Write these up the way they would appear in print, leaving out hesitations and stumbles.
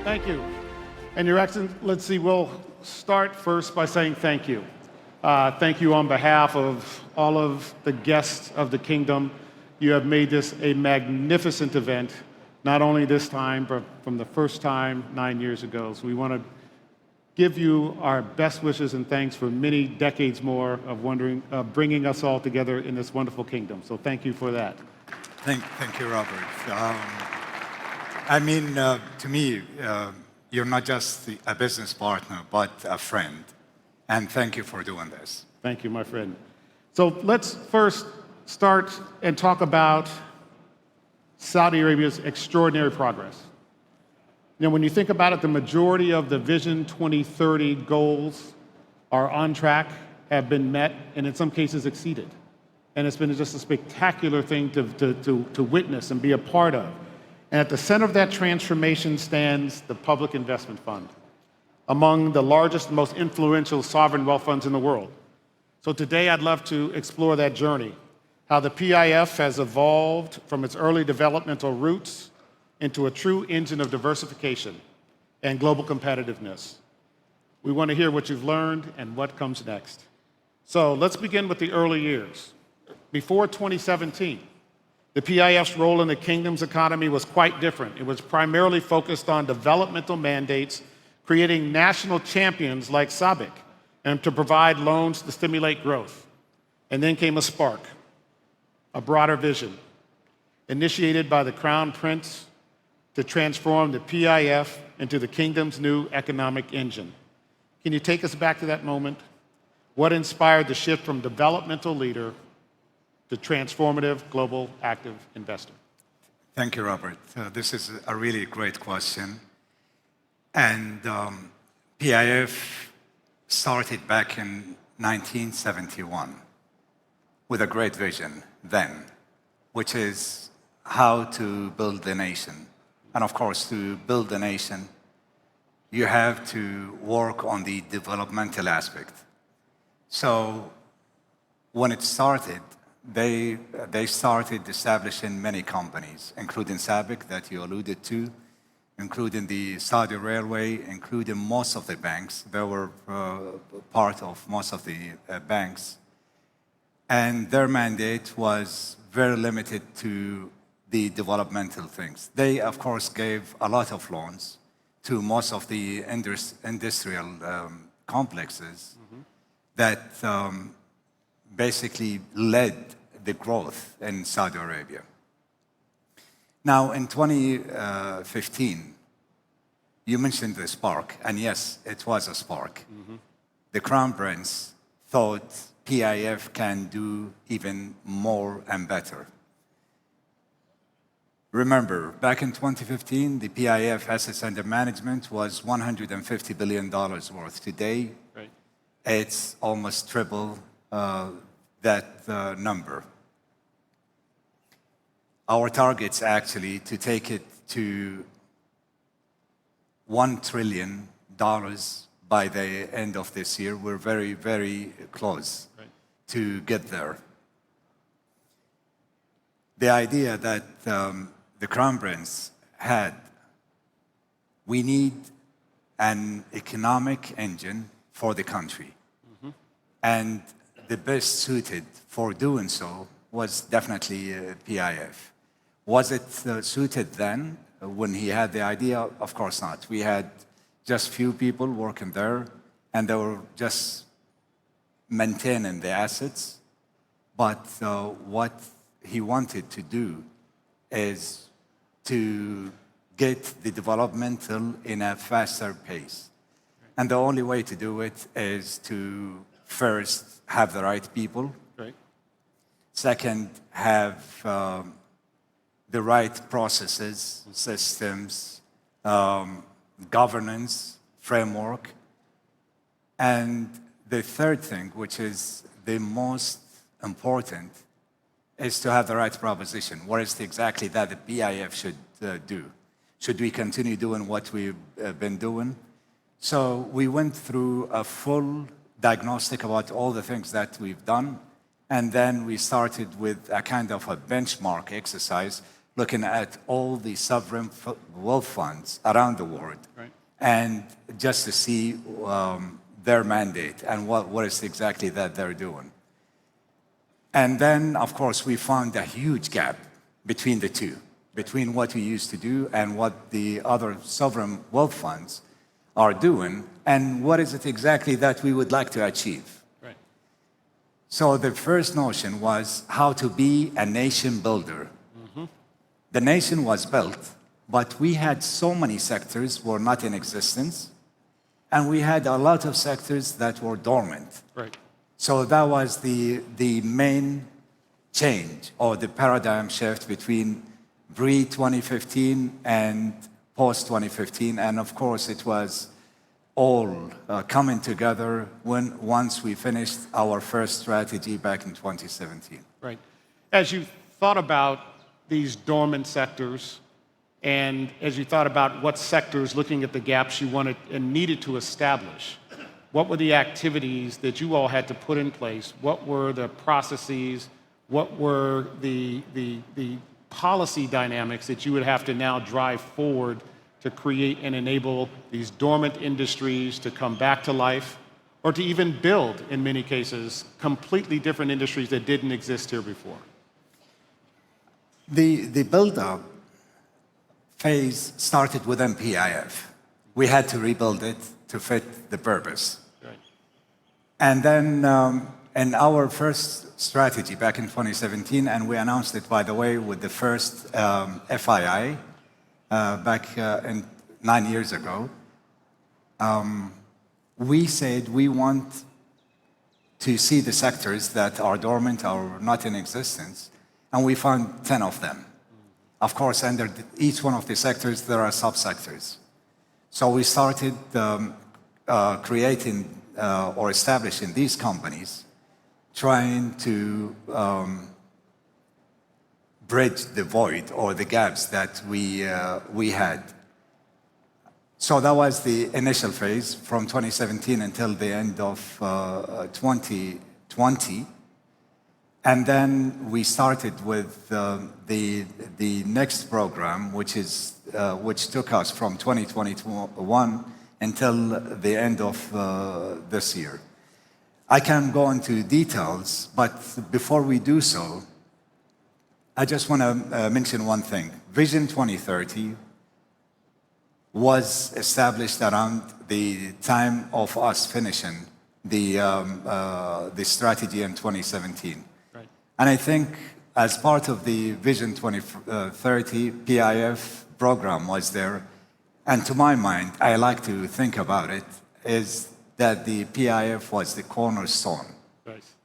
Thank you. And Your Excellency, we'll start first by saying thank you. Thank you on behalf of all of the guests of the kingdom. You have made this a magnificent event, not only this time, but from the first time 9 years ago. So we want to give you our best wishes and thanks for many decades more of bringing us all together in this wonderful kingdom. So thank you for that. Thank you, Robert. To me, you're not just a business partner, but a friend. And thank you for doing this. Thank you, my friend. So let's first start and talk about Saudi Arabia's extraordinary progress. You know, when you think about it, the majority of the Vision 2030 goals are on track, have been met, and in some cases exceeded. And it's been just a spectacular thing to witness and be a part of. And at the center of that transformation stands the Public Investment Fund, among the largest and most influential sovereign wealth funds in the world. So today I'd love to explore that journey, how the PIF has evolved from its early developmental roots into a true engine of diversification and global competitiveness. We want to hear what you've learned and what comes next. So let's begin with the early years. Before 2017, the PIF's role in the kingdom's economy was quite different. It was primarily focused on developmental mandates, creating national champions like SABIC, and to provide loans to stimulate growth. And then came a spark, a broader vision, initiated by the Crown Prince to transform the PIF into the kingdom's new economic engine. Can you take us back to that moment? What inspired the shift from developmental leader to transformative global active investor? Thank you, Robert. This is a really great question. And PIF started back in 1971 with a great vision then, which is how to build a nation. And of course, to build a nation, you have to work on the developmental aspect. So when it started, they started establishing many companies, including SABIC that you alluded to, including the Saudi Railway, including most of the banks. They were part of most of the banks. And their mandate was very limited to the developmental things. They, of course, gave a lot of loans to most of the industrial complexes that basically led the growth in Saudi Arabia. Now, in 2015, you mentioned the spark, and yes, it was a spark. The Crown Prince thought PIF can do even more and better. Remember, back in 2015, the PIF assets under management was $150 billion worth. Today, it's almost triple that number. Our target's actually to take it to $1 trillion by the end of this year. We're very, very close to get there. The idea that the Crown Prince had, we need an economic engine for the country. And the best suited for doing so was definitely PIF. Was it suited then when he had the idea? Of course not. We had just few people working there, and they were just maintaining the assets. But what he wanted to do is to get the developmental in a faster pace. And the only way to do it is to first have the right people. Second, have the right processes, systems, governance, framework. And the third thing, which is the most important, is to have the right proposition. What is exactly that the PIF should do? Should we continue doing what we've been doing? So we went through a full diagnostic about all the things that we've done, and then we started with a kind of a benchmark exercise looking at all the sovereign wealth funds around the world, Right. and just to see their mandate and what is exactly that they're doing. And then, of course, we found a huge gap between the two, between what we used to do and what the other sovereign wealth funds are doing, and what is it exactly that we would like to achieve. Right. So the first notion was how to be a nation builder. The nation was built, but we had so many sectors were not in existence, and we had a lot of sectors that were dormant. Right. So that was the main change or the paradigm shift between pre-2015 and post-2015. And of course, it was all coming together once we finished our first strategy back in 2017. Right. As you thought about these dormant sectors, and as you thought about what sectors, looking at the gaps you wanted and needed to establish, what were the activities that you all had to put in place? What were the processes? What were the policy dynamics that you would have to now drive forward to create and enable these dormant industries to come back to life, or to even build, in many cases, completely different industries that didn't exist here before? The build-up phase started within PIF. We had to rebuild it to fit the purpose. Right. And then in our first strategy back in 2017, and we announced it, by the way, with the first FII back in 9 years ago, we said we want to see the sectors that are dormant or not in existence, and we found 10 of them. Of course, under each one of the sectors, there are subsectors. So we started creating or establishing these companies, trying to bridge the void or the gaps that we had. So that was the initial phase from 2017 until the end of 2020. And then we started with the next program, which took us from 2021 until the end of this year. I can go into details, but before we do so, I just want to mention one thing. Vision 2030 was established around the time of us finishing the strategy in 2017. Right. And I think as part of the Vision 2030 PIF program was there, and to my mind, I like to think about it, is that the PIF was the cornerstone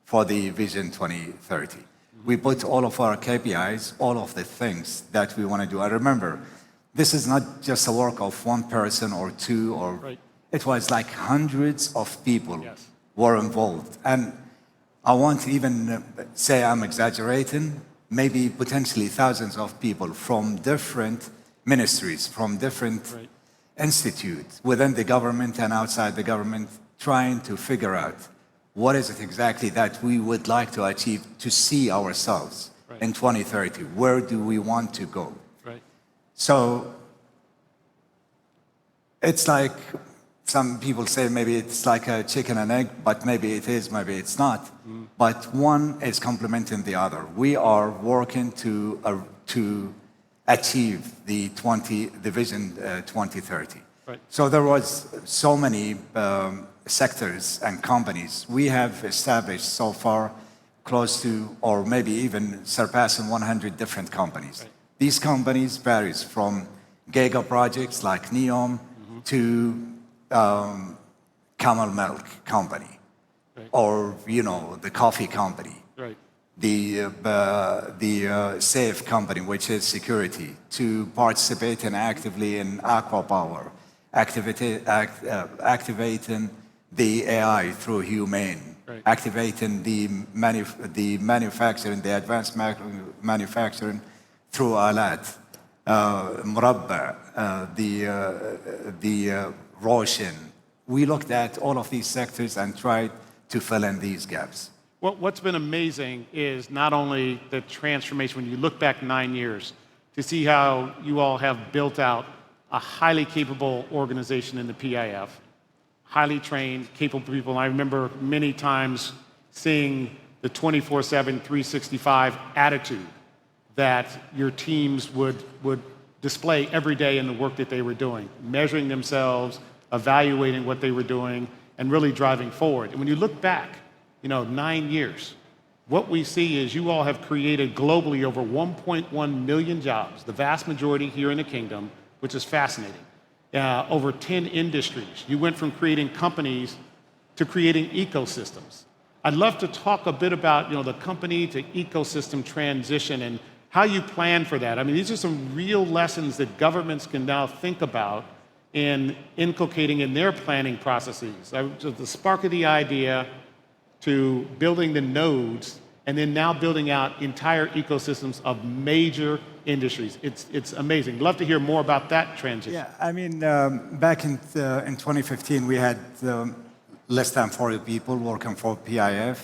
for the Vision 2030. We put all of our KPIs, all of the things that we want to do. I remember, this is not just a work of one person or two, or it was like hundreds of people were involved. And I won't even say I'm exaggerating, maybe potentially thousands of people from different ministries, from different institutes within the government and outside the government, trying to figure out what is it exactly that we would like to achieve to see ourselves in 2030. Where do we want to go? So it's like some people say maybe it's like a chicken and egg, but maybe it is, maybe it's not. But one is complementing the other. We are working to achieve the Vision 2030. So there was so many sectors and companies. We have established so far close to, or maybe even surpassing 100 different companies. These companies varies from giga projects like NEOM to Camel Milk Company, or the coffee company, the SAFE company, which is security, to participating actively in aqua power, activating the AI through Humane, activating the manufacturing, the advanced manufacturing through Alat, Murabba, the Roshan. We looked at all of these sectors and tried to fill in these gaps. What's been amazing is not only the transformation, when you look back 9 years, to see how you all have built out a highly capable organization in the PIF, highly trained, capable people. And I remember many times seeing the 24/7, 365 attitude that your teams would display every day in the work that they were doing, measuring themselves, evaluating what they were doing, and really driving forward. And when you look back, 9 years, what we see is you all have created globally over 1.1 million jobs, the vast majority here in the kingdom, which is fascinating. Over 10 industries. You went from creating companies to creating ecosystems. I'd love to talk a bit about the company to ecosystem transition and how you plan for that. I mean, these are some real lessons that governments can now think about in inculcating in their planning processes. The spark of the idea to building the nodes and then now building out entire ecosystems of major industries. It's amazing. Love to hear more about that transition. Yeah, I mean, back in 2015, we had less than 40 people working for PIF.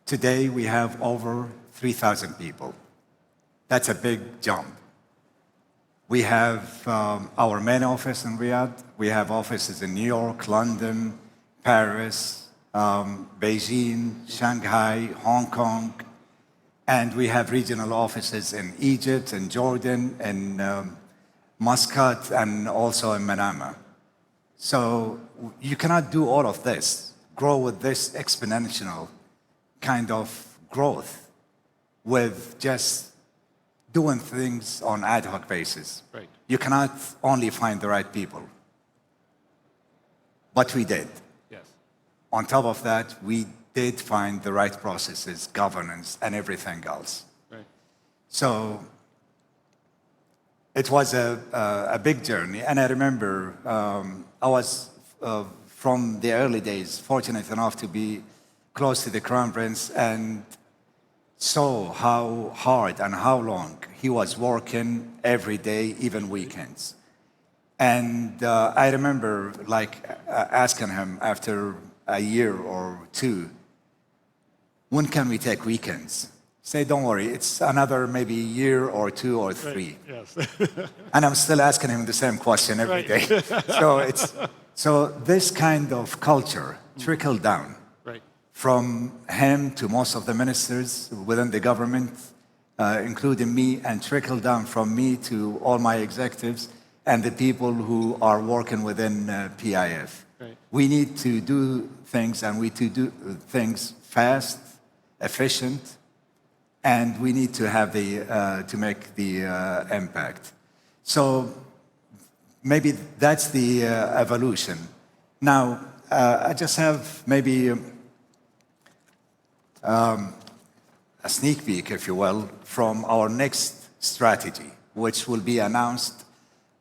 Today, we have over 3,000 people. That's a big jump. We have our main office in Riyadh. We have offices in New York, London, Paris, Beijing, Shanghai, Hong Kong, and we have regional offices in Egypt and Jordan and Muscat and also in Manama. So you cannot do all of this, grow with this exponential kind of growth with just doing things on ad hoc basis. Right. You cannot only find the right people. But we did. Yes. On top of that, we did find the right processes, governance, and everything else. Right. So it was a big journey. And I remember I was, from the early days, fortunate enough to be close to the Crown Prince and saw how hard and how long he was working every day, even weekends. And I remember asking him after a year or two, when can we take weekends? Say, don't worry, it's another maybe year or two or three. Right. Yes. And I'm still asking him the same question every day. So this kind of culture trickled down from him to most of the ministers within the government, including me, and trickled down from me to all my executives and the people who are working within PIF. Right. We need to do things, and we to do things fast, efficient, and we need to have to make the impact. So maybe that's the evolution. Now, I just have maybe a sneak peek, if you will, from our next strategy, which will be announced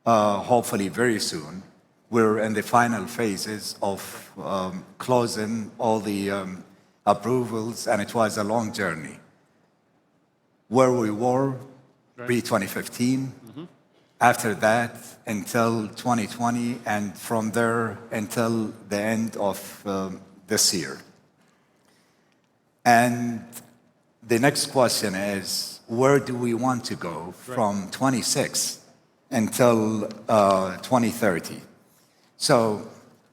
hopefully very soon. We're in the final phases of closing all the approvals, and it was a long journey. Where we were pre-2015, after that until 2020, and from there until the end of this year. And the next question is, where do we want to go from 26 until 2030? So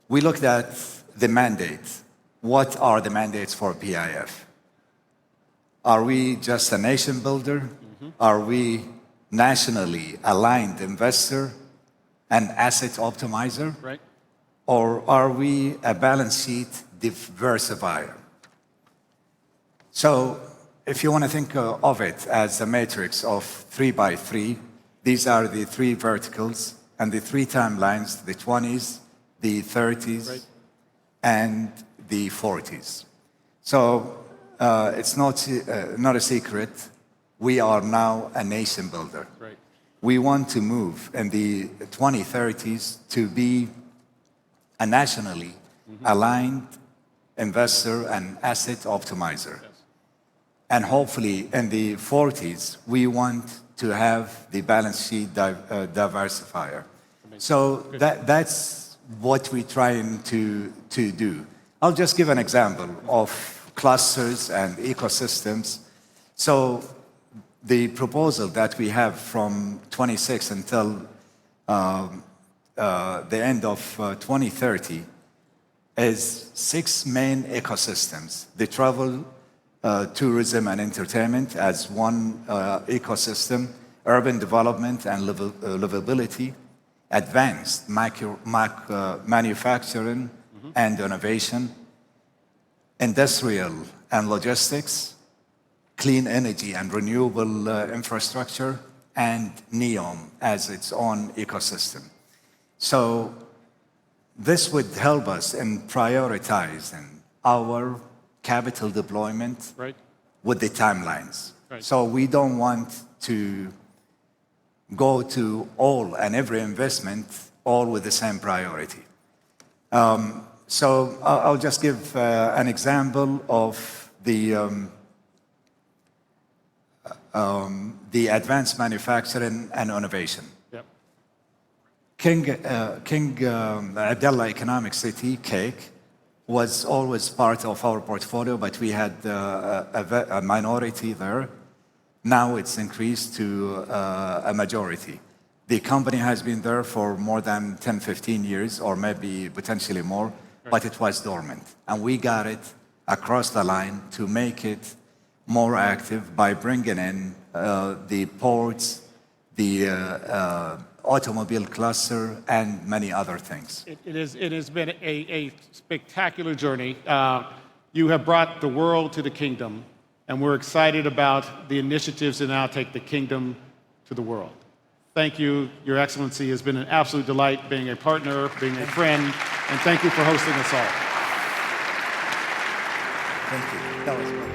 we looked at the mandates. What are the mandates for PIF? Are we just a nation builder? Are we nationally aligned investor and asset optimizer? Right. Or are we a balance sheet diversifier? So if you want to think of it as a matrix of 3 by 3, these are the 3 verticals and the 3 timelines, the 20s, the 30s, and the 40s. So it's not a secret. We are now a nation builder. Right. We want to move in the 2030s to be a nationally aligned investor and asset optimizer. Yes. And hopefully in the 40s, we want to have the balance sheet diversifier. So that's what we're trying to do. I'll just give an example of clusters and ecosystems. So the proposal that we have from 26 until the end of 2030 is 6 main ecosystems. The travel, tourism and entertainment as one ecosystem, urban development and livability, advanced manufacturing and innovation, industrial and logistics, clean energy and renewable infrastructure, and NEOM as its own ecosystem. So this would help us in prioritizing our capital deployment with the timelines. So we don't want to go to all and every investment all with the same priority. So I'll just give an example of the advanced manufacturing and innovation. King Abdullah Economic City, Cake, was always part of our portfolio, but we had a minority there. Now it's increased to a majority. The company has been there for more than 10, 15 years, or maybe potentially more, but it was dormant. And we got it across the line to make it more active by bringing in the ports, the automobile cluster, and many other things. It has been a spectacular journey. You have brought the world to the kingdom, and we're excited about the initiatives to now take the kingdom to the world. Thank you, Your Excellency. It's been an absolute delight being a partner, being a friend, and thank you for hosting us all. Thank you. That was great.